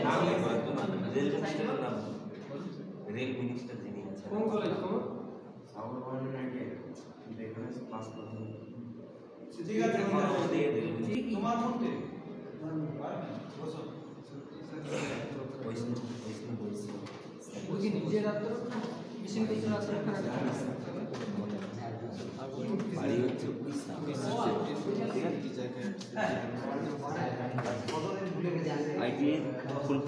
Rail মিনিস্টারের নাম rail minister যিনি আছেন কোন কলেজ তোমার? সাউথ গভর্নমেন্টে এখানে ক্লাস করতে ঠিক আছে তোমার মধ্যে ওই কি নিজের রাত্র মিশন করতে রাত্র খারাপ বাড়ি হচ্ছে আইটিআই ফুল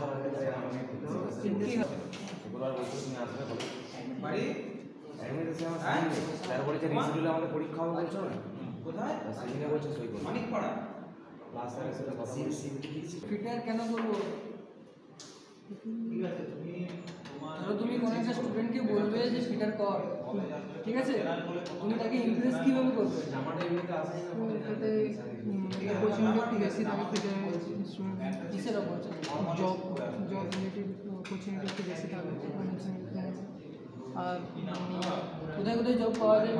বাড়ি তারপরে যে রিসিডিউল আমাদের পরীক্ষা হবে বলছো না কোথায়? সেদিনে বলছে সই করো মানিকপাড়া। ক্লাস স্যারের সাথে কথা বলছি ফিটার কেন করবো? ঠিক আছে তুমি ধরো তুমি কোনো একটা স্টুডেন্টকে বলবে যে ফিটার কর, ঠিক আছে, তুমি তাকে ইমপ্রেস কীভাবে করবে? আমাদের এমনিতে আসেই না সাথে অপরচুনিটি একটু বেশি থাকে ফিটার কিসের অপরচুনিটি? জব রিলেটেড অপরচুনিটি একটু বেশি থাকে আর কোথায় কোথায় জব পাওয়া যায়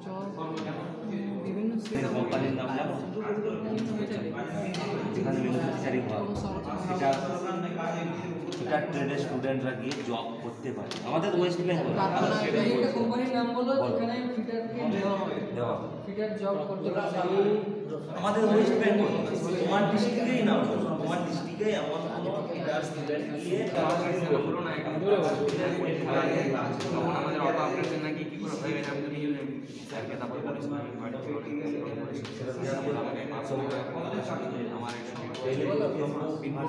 জব বিভিন্ন কোম্পানির নাম জানো যেখানে ম্যানুফ্যাকচারিং হয় এটা ট্রেডের স্টুডেন্টরা গিয়ে জব করতে পারে আমাদের ওয়েস্ট বেঙ্গল একটা কোম্পানির নাম বলো যেখানে ফিটারকে দেওয়া হয় ফিটার জব করতে পারে আমাদের ওয়েস্ট বেঙ্গল তোমার ডিস্ট্রিক্টেই নাম তোমার ডিস্ট্রিক্টে এমন কোনো ফিটার স্টুডেন্ট গিয়ে আমাদের অটো অপারেশন নাকি কি করে হয়ে গেছে আমি তো নিজে স্যারকে তারপর বলেছি আমার